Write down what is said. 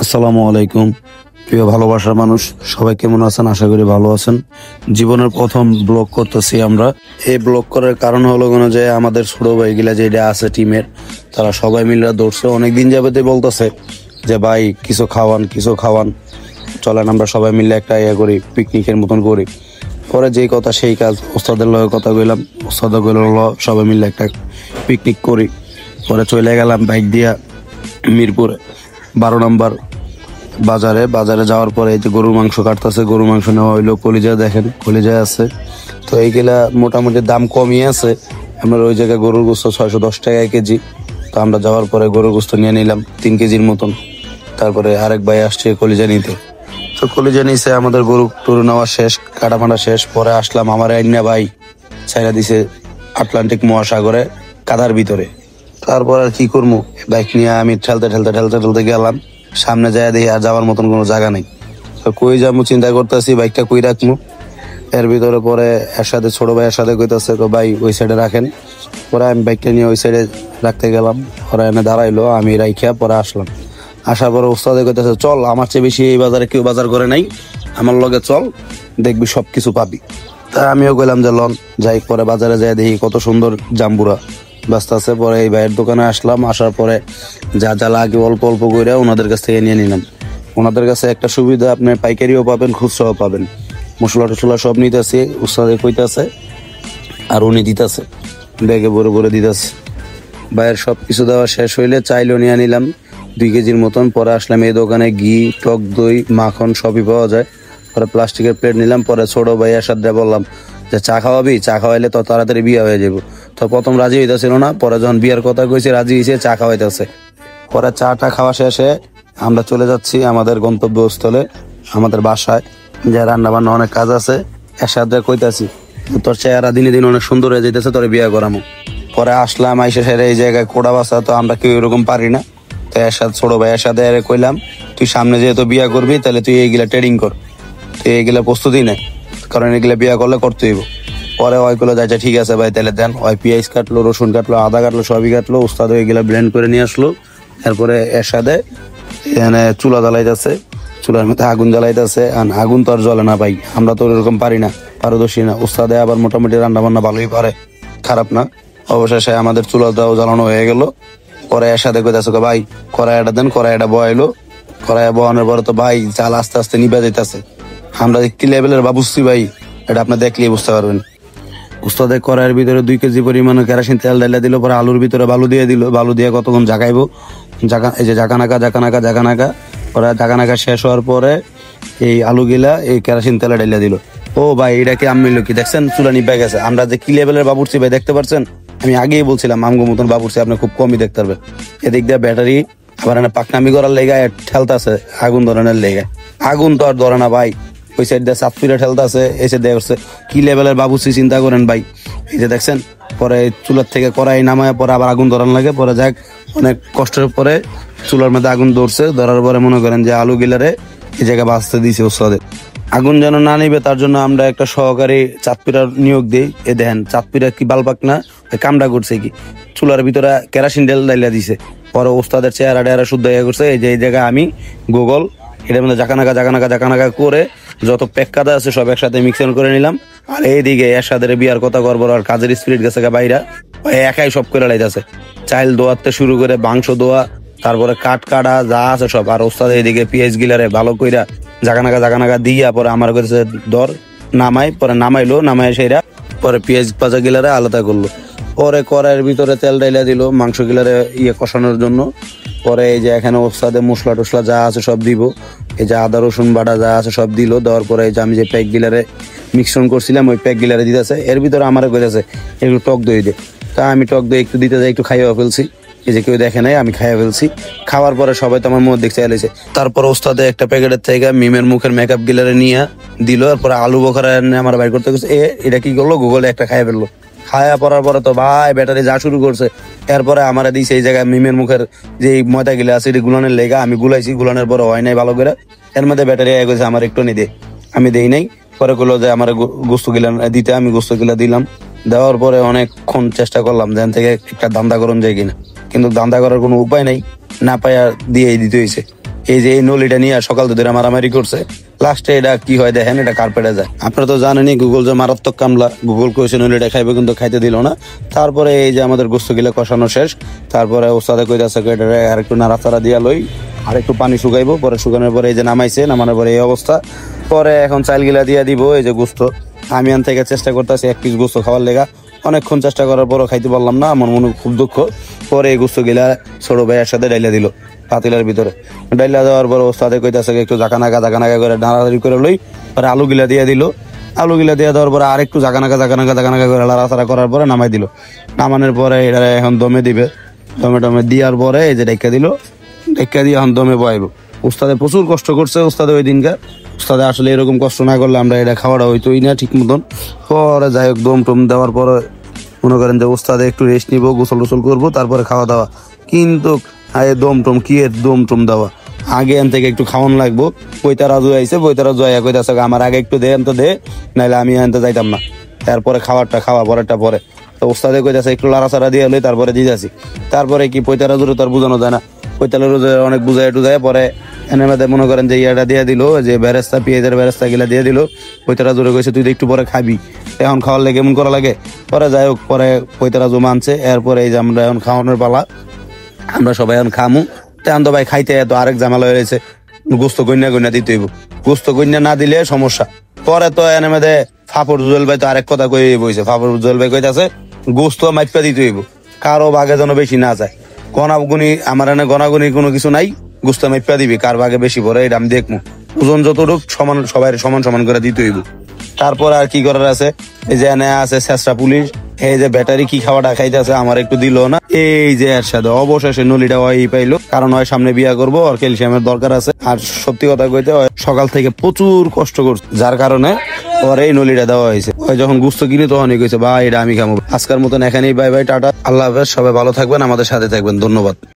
আসসালামু আলাইকুম। প্রিয় ভালোবাসার মানুষ, সবাই কেমন আছেন? আশা করি ভালো আছেন। জীবনের প্রথম ব্লগ করতেছি আমরা। এই ব্লগ করার কারণ হলো যে আমাদের ছোট ভাইগুলা যেটা আছে টিমের, তারা সবাই মিলে দৌড়ছে। অনেকদিন যাবতে বলতেছে যে ভাই কিছু খাওয়ান, চলেন আমরা সবাই মিলে একটা করি, পিকনিকের মতন করি। পরে যেই কথা সেই কাজ, ওস্তাদের লগে কথা কইলাম, ওস্তাদ কইল সবাই মিলে একটা পিকনিক করি। পরে চলে গেলাম বাইক দিয়া মিরপুরে 12 নম্বর বাজারে যাওয়ার পরে এই যে গরুর মাংস কাটতেছে, গরুর মাংস নেওয়া হইলো। কলিজা দেখেন, কলিজা আছে। তো এইগুলা মোটামুটি দাম কমই আছে। আমরা ওই জায়গায় গরুর গোস্ত 610 টাকায় কেজি। তো আমরা যাওয়ার পরে গরুর গোস্ত নিয়ে নিলাম 3 কেজির মতন। তারপরে আরেক ভাই আসছে কলিজা নিতে। তো কলিজা নিছে, আমাদের গরু টরু নেওয়া শেষ, কাটা ফাটা শেষ। পরে আসলাম আমার আইনা ভাই ছাইরা দিছে আটলান্টিক মহাসাগরে কাদার ভিতরে। তারপর আর কি করবো, বাইক নিয়ে আমি ঠেলতে গেলাম। সামনে যায় দেখি আর যাওয়ার মতন কোনো জায়গা নেই। তো কই যাবো চিন্তা করতেছি, বাইকটা কই রাখবো। এর ভিতরে পরে এর সাথে ছোট ভাইয়ের সাথে কইতাছে ভাই ওই সাইডে রাখেন। পরে আমি বাইকটা নিয়ে ওই সাইডে রাখতে গেলাম। পরে এনে দাঁড়াইলো, আমি রাইখা পরে আসলাম। আসার পরে ওস্তাদে কইতাছে চল, আমার চেয়ে বেশি এই বাজারে কেউ বাজার করে নাই, আমার লগে চল, দেখবি সবকিছু পাবি। তা আমিও কইলাম যে লন যাই। পরে বাজারে যাই দেখি কত সুন্দর জাম্বুরা ব্যস্ত আছে। পরে এই ভাইয়ের দোকানে আসলাম। আসার পরে যা যা লাগে অল্প অল্প করে ওনাদের কাছ থেকে নিয়ে নিলাম। ওনাদের কাছে একটা সুবিধা, আপনি পাইকারিও পাবেন, খুচরাও পাবেন। মশলা টসলা সব নিতেছে, উস্তাদে কইতাছে আর উনি দিতেছে, ব্যাগে ভরে ভরে দিতেছে। ভাইয়ের সব কিছু দেওয়া শেষ হইলে চাইলেও নিয়ে নিলাম 2 কেজির মতন। পরে আসলাম এই দোকানে, ঘি, টক দই, মাখন সবই পাওয়া যায়। পরে প্লাস্টিকের প্লেট নিলাম। পরে ছোট ভাইয়ের সাথে বললাম যে চা খাওয়াবি, চা খাওয়াইলে তো তাড়াতাড়ি বিয়ে হয়ে যাবো। তো প্রথম রাজি হইতেছিল না, পরে যখন বিয়ার কথা কইছে রাজি হয়েছে, চা খাওয়াইতেছে। পরে চাটা খাওয়া শেষে আমরা চলে যাচ্ছি আমাদের গন্তব্যস্থলে, আমাদের বাসায়, যে রান্না বান্না অনেক কাজ আছে। একসাথে কইতাছি তোর চেহারা দিনে দিন অনেক সুন্দর হয়ে যেতেছে, তোর বিয়ে করামো। পরে আসলাম, আইসে সেরে এই জায়গায় কোড়া বাসা, তো আমরা কেউ এরকম পারি না। তো এর সাথে ছোট ভাইয়ের সাথে কইলাম তুই সামনে যেহেতু বিয়া করবি, তাহলে তুই এইগুলা ট্রেডিং কর, তুই এইগুলা প্রস্তুতি নে, কারণ এগুলা বিয়া করলে করতে হইব। পরে ওইগুলো যাচ্ছে, ঠিক আছে ভাই তাহলে দেন। ওই পেঁয়াজ কাটলো, রসুন কাটলো, আদা কাটলো, সবই কাটলো। উস্তাদ ওইগুলা ব্লেন্ড করে নিয়ে আসলো। এরপরে এর সাথে এখানে চুলা জ্বালাইতেছে, চুলার মধ্যে আগুন জ্বালাইতেছে। আর আগুন তো আর জ্বলে না ভাই, আমরা তো এরকম পারি না, পারদর্শী না। উস্তাদে আবার মোটামুটি রান্না বান্না ভালোই পারে, খারাপ না। অবশেষে আমাদের চুলাটাও জ্বালানো হয়ে গেল। পরে এর সাথে কইতাছে ভাই কড়াইটা দেন। কড়াইটা বয়াইলো। কড়াইয়া বয়ানোর পরে তো ভাই চাল আস্তে আস্তে নিভে যাইতেছে। আমরা কি লেভেলের বাবুসি ভাই, এটা আপনি দেখলেই বুঝতে পারবেন। উস্তাদের কড়াইয়ের ভিতরে 2 কেজি পরিমাণে কেরোসিন তেল ঢালা দিল। পরে আলুর ভিতরে বালু দিয়ে দিল। বালু দিয়ে কতক্ষণ জাগাইবো, এই যে জাকানাকা। পরে জাকানাকা শেষ হওয়ার পরে এই আলুগুলা এই কেরোসিন তেলে ঢালা দিল। ও ভাই এটা কি আমি কি দেখছেন, চুলা নিভে গেছে। আমরা যে কি লেভেলের বাবুর্চি ভাই দেখতে পাচ্ছেন। আমি আগেই বলছিলাম আমগো মতন বাবুর্চি আপনি খুব কমই দেখতে পারবেন। এদিক দিয়ে ব্যাটারি আবার পাকনামি করার লেগা ঠেলতাছে, আগুন ধরানোর লেগা। আগুন তো আর ধরে না ভাই, ওই সাইড দিয়ে চাপফিরে ঠেলতেছে, এই সাইড দিয়ে করছে। কি লেভেলের বাবুসি চিন্তা করেন ভাই, এই যে দেখছেন। পরে চুলার থেকে কড়াই নামায় পরে আবার আগুন ধরান লাগে। পরে যাক অনেক কষ্টের পরে চুলার মধ্যে আগুন ধরছে। ধরার পরে মনে করেন যে আলু গিলারে এই জায়গায় বাঁচতে দিয়েছে ওস্তাদে। আগুন যেন না নিবে তার জন্য আমরা একটা সহকারী চাঁদপিরার নিয়োগ দিই। এ দেখেন চাঁদপিরা কি বালপাক না, কামটা করছে কি চুলার ভিতরে কেরাসিন তেল ডাইলা দিছে। পরে ওস্তাদের চেহারা শুদ্ধ হয়ে করছে। এই যে এই জায়গায় আমি গুগল এটার মধ্যে জাকানাকা করে যত প্যাক কাদা আছে সব একসাথে মিক্সার করে নিলাম। আর এইদিকে এর সাথে বিয়ার কথা করবো, আর কাজের স্পিরিট গেছে বাইরা, একাই সব করে লাইতেছে। চাইল দোয়াতে শুরু করে মাংস দোয়া, তারপরে কাটা যা আছে সব। আর ওস্তাদ এইদিকে পেঁয়াজ গিলারে ভালো কইরা জাকানাকা দিয়া পরে আমার কাছে দর নামাই। পরে নামাই সেইরা পরে পেঁয়াজ ভাজা গিলারে আলাদা করলো। পরে কড়াইয়ের ভিতরে তেল ডাইলা দিল মাংস গিলারে কষানোর জন্য। পরে এই যে এখানে ওস্তাদে মশলা টসলা যা আছে সব দিব। এই যে আদা রসুন বাটা যা আছে সব দিল। দেওয়ার পরে এই যে আমি যে প্যাক গিলারে মিশ্রণ করছিলাম ওই প্যাক গিলারে দিতেছে। এর ভিতরে আমার কইতেছে একটু টক দই দে। তা আমি টক দই একটু দিতে যাই, একটু খাইয়া ফেলছি। এই যে কেউ দেখে নাই, আমি খাইয়া ফেলছি। খাওয়ার পরে সবাই তো আমার মুখ দেখতে এলেছে। তারপর ওস্তাদে একটা প্যাকেটের থেকে মিমের মুখের মেকআপ গিলারে নিয়ে দিল। এরপরে আলু বোখারা আমার বাইর করতে গেছে। এটা কি করলো, গুগলে একটা খাইয়া ফেললো। খায়া পড়ার পরে তো ভাই ব্যাটারি যা শুরু করছে। এরপরে আমার দিয়েছে এই জায়গায় মিমের মুখের যে ময়দা গিলা আছে এটি গুলানের লেগা আমি গুলাইছি। গুলানের পরে হয় নাই ভালো করে। এর মধ্যে ব্যাটারি গেছে, আমার একটু নি দে, আমি দেই নাই। পরে করলো যে আমার গোস্ত গিলা দিতে, আমি গোস্ত গিলা দিলাম। দেওয়ার পরে অনেকক্ষণ চেষ্টা করলাম যেন থেকে একটা দান্দা করুন যায় কিনা, কিন্তু দান্দা করার কোনো উপায় নাই, না পাইয়া দিয়েই দিতে হয়েছে। এই যে এই নলিটা নিয়ে সকাল ধরে মারামারি করছে, লাস্টে এটা কি হয় দেখেন, এটা কার্পেটে যায়। আপনারা তো জানেনই গুগল যে মারাত্মক কামলা, গুগল কইছে নলিটা খাইবে কিন্তু খাইতে দিল না। তারপরে এই যে আমাদের গোস্ত গিলা কষানো শেষ, তারপরে ওস্তাদে কইতাছে এটা আর একটু নাড়াচাড়া দিয়া লই, আর একটু পানি শুকাইবো, পরে শুকানোর পরে এই যে নামাইছে, নামানোর পরে এই অবস্থা। পরে এখন চাল গিলা দিয়া দিব। এই যে গোস্ত আমি আন থেকে চেষ্টা করতেছি 1 পিস গোস্ত খাওয়ার লেগা, অনেকক্ষণ চেষ্টা করার পরও খাইতে পারলাম না, আমার মনে খুব দুঃখ। পরে এই গোস্ত গিলা ছোট ভাইয়ের সাথে ডাইলা দিল পাতিলার ভিতরে। ডাইলা দেওয়ার পর ওস্তাদে কইতাছে একটু জাকানাকা করে নাড়াড়ি করে লই। পরে আলু গিলা দিয়ে দিল, আলু গিলা দিয়ে দেওয়ার পরে আর একটু জাকানাকা করে লাড়াচাড়া করার পরে নামাই দিল। নামানোর পরে এটা এখন দমে দিবে। দমে দেওয়ার পরে এই যে ডেক্কা দিল, ডেক্কা দিয়ে এখন দমে বয়াইব। উস্তাদে প্রচুর কষ্ট করছে উস্তাদে ওই দিনকার। উস্তাদে আসলে এরকম কষ্ট না করলে আমরা এটা খাওয়াটা হইতোই না ঠিক মতন। পরে যাই হোক দম টম দেওয়ার পরে মনে করেন যে উস্তাদে একটু রেস্ট নিবো, গোসল টোসল করবো, তারপরে খাওয়া দাওয়া। কিন্তু দম টম কি এর দম টম দেওয়া, আগে এন থেকে একটু খাওয়ান লাগবো। পৈতারাজু আইছে, পৈতারাজু আইয়া কইতাছে আমার আগে একটু দে, এনতে দে, নাইলে আমি এনতে যাইতাম না। তারপরে খাওয়ারটা খাওয়া, পরেরটা পরে। তো উস্তাদে কইতাছে একটু লাড়াচাড়া দিয়ে লই, তারপরে দিতেছি। তারপরে কি পৈতারাজুরে তার বুঝানো যায় না, পৈতারাজু অনেক বুঝাই টুজায়। পরে এনে মধ্যে মনে করেন যে ইয়াটা দিয়ে দিল, যে বেরেস্তা পেঁয়াজের বেরেস্তা গিলা দিয়ে দিল। পৈতারাজুরে কইছে তুই একটু পরে খাবি, এখন খাওয়ার লেগে এমন করা লাগে। পরে যাই হোক পরে পৈতারাজু মানছে। এরপরে এই যে আমরা এখন খাওয়ানোর পালা, আমরা সবাই এখন খামু। তেমন তো ভাই খাইতে এত আরেক ঝামেলা হয়ে রয়েছে, গোস্ত গন্যা দিতে হইব। গোস্ত গন্যা না দিলে সমস্যা। পরে তো এনে মধ্যে ফাফর জুয়েল ভাই তো আরেক কথা কই বইছে, ফাফর জুয়েল ভাই কইতাছে গোস্ত মাইপা দিতে হইব, কারো ভাগে যেন বেশি না যায়। গনাগুনি আমার এনে গনাগুনি কোনো কিছু নাই, গোস্ত মাইপা দিবি, কার ভাগে বেশি পড়ে এটা আমি দেখবো। ওজন যতটুক সমান, সবাই সমান করে দিতে হইব। তারপর আর কি করার আছে, এই যে এনে আছে শেষরা পুলিশ, এই যে ব্যাটারি কি খাওয়াটা খাইতেছে আমার একটু দিল না। এই যে এর সাথে অবশেষে নলিটা ওই পাইলো, কারণ হয় সামনে বিয়া করবো, আর ক্যালসিয়ামের দরকার আছে। আর সত্যি কথা কইতে হয় সকাল থেকে প্রচুর কষ্ট করছে, যার কারণে ওর এই নলিটা দেওয়া হয়েছে। ওই যখন গুস্ত কিনি তখনই কইছে ভাই এটা আমি খাবো। আজকের মতন এখানেই বাই বাই, টাটা, আল্লাহ হাফেজ। সবাই ভালো থাকবেন, আমাদের সাথে থাকবেন, ধন্যবাদ।